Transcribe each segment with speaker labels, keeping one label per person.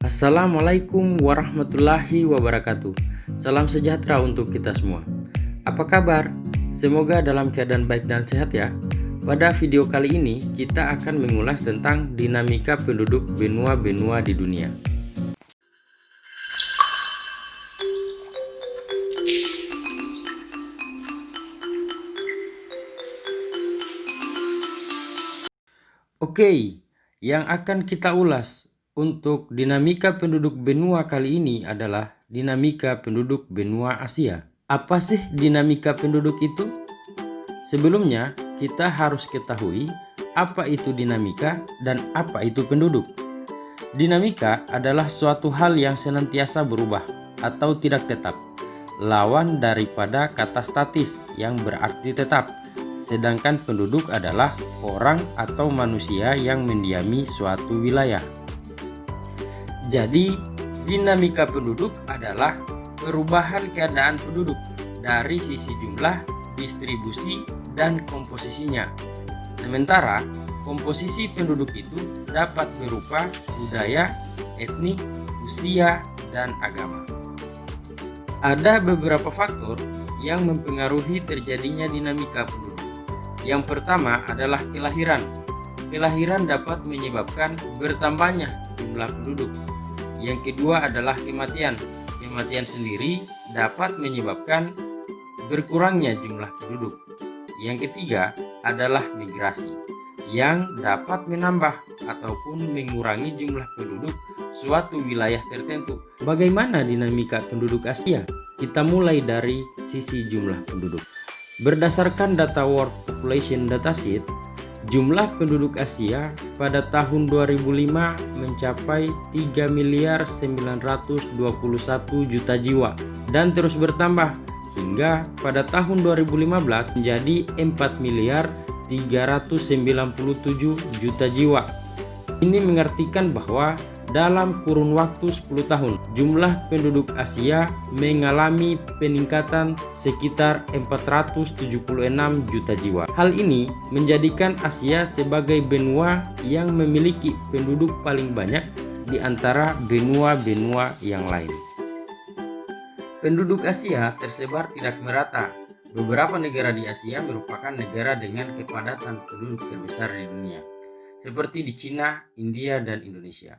Speaker 1: Assalamualaikum warahmatullahi wabarakatuh. Salam sejahtera untuk kita semua. Apa kabar? Semoga dalam keadaan baik dan sehat ya. Pada video kali ini kita akan mengulas tentang dinamika penduduk benua-benua di dunia. Oke, yang akan kita ulas untuk dinamika penduduk benua kali ini adalah dinamika penduduk benua Asia. Apa sih dinamika penduduk itu? Sebelumnya, kita harus ketahui apa itu dinamika dan apa itu penduduk. Dinamika adalah suatu hal yang senantiasa berubah atau tidak tetap, lawan daripada kata statis yang berarti tetap. Sedangkan penduduk adalah orang atau manusia yang mendiami suatu wilayah. Jadi, dinamika penduduk adalah perubahan keadaan penduduk dari sisi jumlah, distribusi, dan komposisinya. Sementara, komposisi penduduk itu dapat berupa budaya, etnik, usia, dan agama. Ada beberapa faktor yang mempengaruhi terjadinya dinamika penduduk. Yang pertama adalah kelahiran. Kelahiran dapat menyebabkan bertambahnya jumlah penduduk. Yang kedua adalah kematian. Kematian sendiri dapat menyebabkan berkurangnya jumlah penduduk. Yang ketiga adalah migrasi, yang dapat menambah ataupun mengurangi jumlah penduduk suatu wilayah tertentu. Bagaimana dinamika penduduk Asia? Kita mulai dari sisi jumlah penduduk. Berdasarkan data World Population Datasheet, jumlah penduduk Asia pada tahun 2005 mencapai 3.921 juta jiwa dan terus bertambah hingga pada tahun 2015 menjadi 4.397 juta jiwa. Ini mengartikan bahwa dalam kurun waktu 10 tahun, jumlah penduduk Asia mengalami peningkatan sekitar 476 juta jiwa. Hal ini menjadikan Asia sebagai benua yang memiliki penduduk paling banyak di antara benua-benua yang lain. Penduduk Asia tersebar tidak merata. Beberapa negara di Asia merupakan negara dengan kepadatan penduduk terbesar di dunia, seperti di Cina, India, dan Indonesia.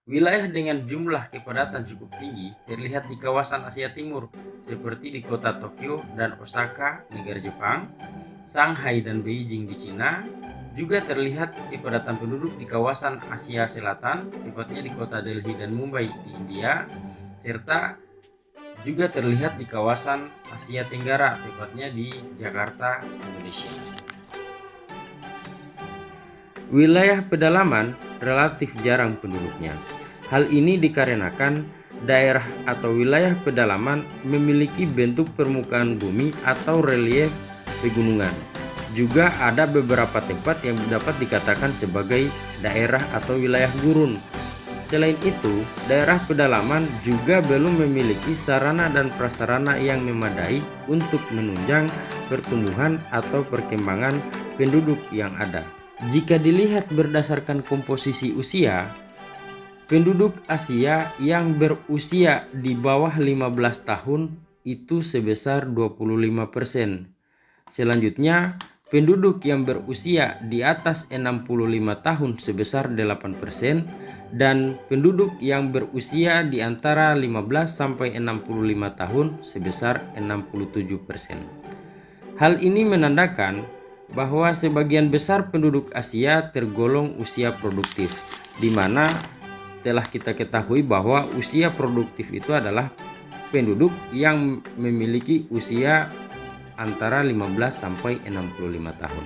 Speaker 1: Wilayah dengan jumlah kepadatan cukup tinggi terlihat di kawasan Asia Timur, seperti di kota Tokyo dan Osaka, negara Jepang, Shanghai dan Beijing di Cina. Juga terlihat kepadatan penduduk di kawasan Asia Selatan, tepatnya di kota Delhi dan Mumbai di India, serta juga terlihat di kawasan Asia Tenggara, tepatnya di Jakarta, Indonesia. Wilayah pedalaman relatif jarang penduduknya. Hal ini dikarenakan daerah atau wilayah pedalaman memiliki bentuk permukaan bumi atau relief pegunungan. Juga ada beberapa tempat yang dapat dikatakan sebagai daerah atau wilayah gurun. Selain itu, daerah pedalaman juga belum memiliki sarana dan prasarana yang memadai untuk menunjang pertumbuhan atau perkembangan penduduk yang ada. Jika dilihat berdasarkan komposisi usia, penduduk Asia yang berusia di bawah 15 tahun itu sebesar 25%. Selanjutnya, penduduk yang berusia di atas 65 tahun sebesar 8% dan penduduk yang berusia di antara 15 sampai 65 tahun sebesar 67%. Hal ini menandakan bahwa sebagian besar penduduk Asia tergolong usia produktif, di mana telah kita ketahui bahwa usia produktif itu adalah penduduk yang memiliki usia antara 15 sampai 65 tahun.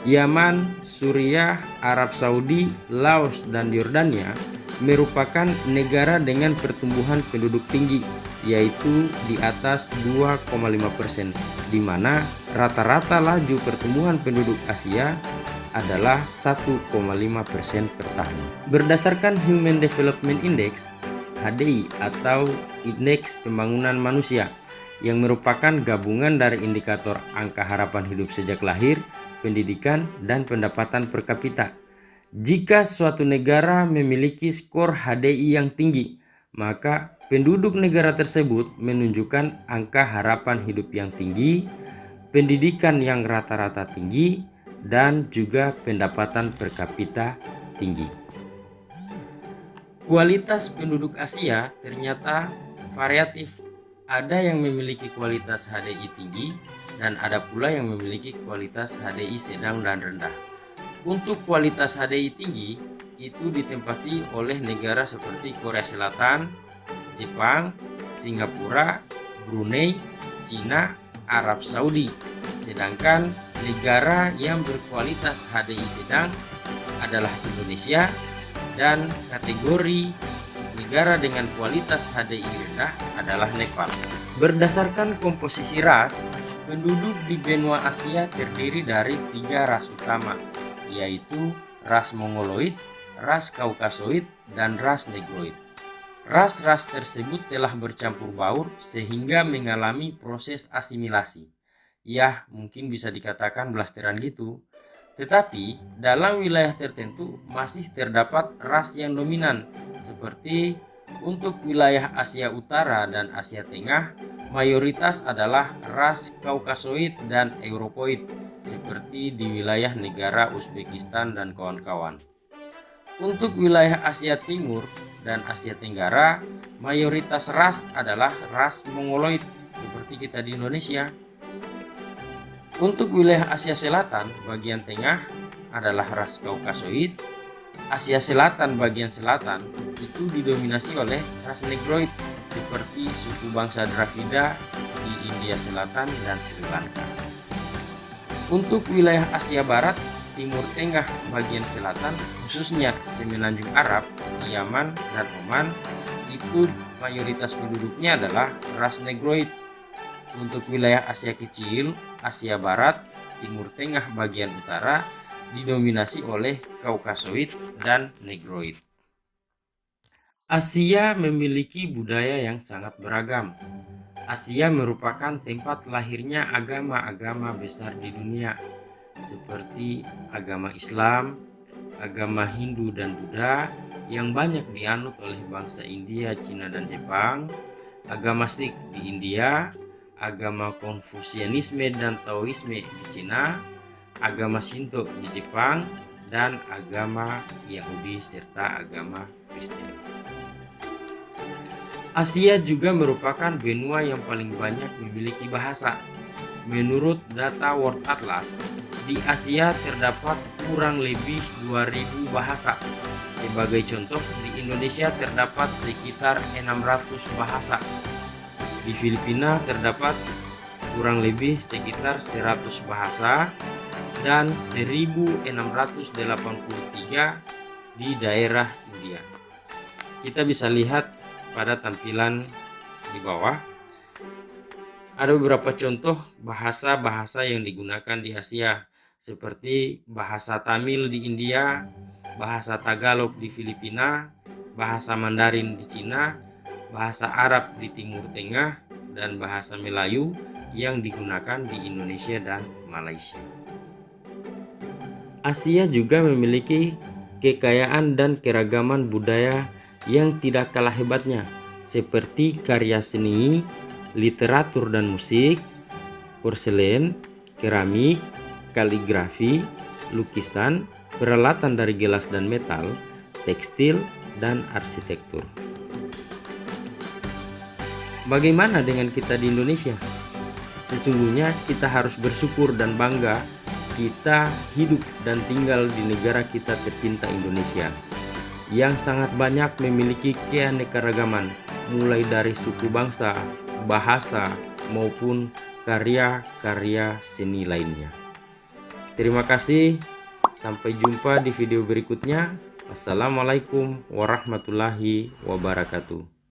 Speaker 1: Yaman, Suriah, Arab Saudi, Laos, dan Yordania merupakan negara dengan pertumbuhan penduduk tinggi, yaitu di atas 2,5%, di mana rata-rata laju pertumbuhan penduduk Asia adalah 1,5% per tahun. Berdasarkan Human Development Index (HDI) atau Indeks Pembangunan Manusia, yang merupakan gabungan dari indikator angka harapan hidup sejak lahir, pendidikan, dan pendapatan per kapita. Jika suatu negara memiliki skor HDI yang tinggi, maka penduduk negara tersebut menunjukkan angka harapan hidup yang tinggi, pendidikan yang rata-rata tinggi, dan juga pendapatan per kapita tinggi. Kualitas penduduk Asia ternyata variatif. Ada yang memiliki kualitas HDI tinggi dan ada pula yang memiliki kualitas HDI sedang dan rendah. Untuk kualitas HDI tinggi itu ditempati oleh negara seperti Korea Selatan, Jepang, Singapura, Brunei, Cina, Arab Saudi. Sedangkan negara yang berkualitas HDI sedang adalah Indonesia, dan kategori negara dengan kualitas HDI rendah adalah Nepal. Berdasarkan komposisi ras, penduduk di benua Asia terdiri dari 3 ras utama, yaitu ras Mongoloid, ras Kaukasoid, dan ras Negroid. Ras-ras tersebut telah bercampur baur sehingga mengalami proses asimilasi. Ya, mungkin bisa dikatakan blasteran gitu. Tetapi dalam wilayah tertentu masih terdapat ras yang dominan, seperti untuk wilayah Asia Utara dan Asia Tengah, mayoritas adalah ras Kaukasoid dan Europoid, seperti di wilayah negara Uzbekistan dan kawan-kawan. Untuk wilayah Asia Timur dan Asia Tenggara, mayoritas ras adalah ras Mongoloid, seperti kita di Indonesia. Untuk wilayah Asia Selatan bagian tengah adalah ras Kaukasoid. Asia Selatan bagian selatan itu didominasi oleh ras Negroid, seperti suku bangsa Dravida di India Selatan dan Sri Lanka. Untuk wilayah Asia Barat, Timur Tengah bagian selatan, khususnya Semenanjung Arab, Yaman, dan Oman, itu mayoritas penduduknya adalah ras Negroid. Untuk wilayah Asia Kecil, Asia Barat, Timur Tengah bagian utara, didominasi oleh Kaukasoid dan Negroid. Asia memiliki budaya yang sangat beragam. Asia merupakan tempat lahirnya agama-agama besar di dunia, seperti agama Islam, agama Hindu dan Buddha yang banyak dianut oleh bangsa India, Cina, dan Jepang, agama Sikh di India, agama Konfusianisme dan Taoisme di Cina, agama Shinto di Jepang, dan agama Yahudi serta agama Kristen. Asia juga merupakan benua yang paling banyak memiliki bahasa. Menurut data World Atlas, di Asia terdapat kurang lebih 2000 bahasa. Sebagai contoh, di Indonesia terdapat sekitar 600 bahasa. Di Filipina terdapat kurang lebih sekitar 100 bahasa dan 1683 di daerah India. Kita bisa lihat pada tampilan di bawah. Ada beberapa contoh bahasa-bahasa yang digunakan di Asia, seperti bahasa Tamil di India, bahasa Tagalog di Filipina, bahasa Mandarin di Cina, bahasa Arab di Timur Tengah, dan bahasa Melayu yang digunakan di Indonesia dan Malaysia. Asia juga memiliki kekayaan dan keragaman budaya yang tidak kalah hebatnya, seperti karya seni, literatur dan musik, porselen, keramik, kaligrafi, lukisan, peralatan dari gelas dan metal, tekstil, dan arsitektur. Bagaimana dengan kita di Indonesia? Sesungguhnya kita harus bersyukur dan bangga kita hidup dan tinggal di negara kita tercinta Indonesia, yang sangat banyak memiliki keanekaragaman, mulai dari suku bangsa, bahasa, maupun karya-karya seni lainnya. Terima kasih, sampai jumpa di video berikutnya. Wassalamualaikum warahmatullahi wabarakatuh.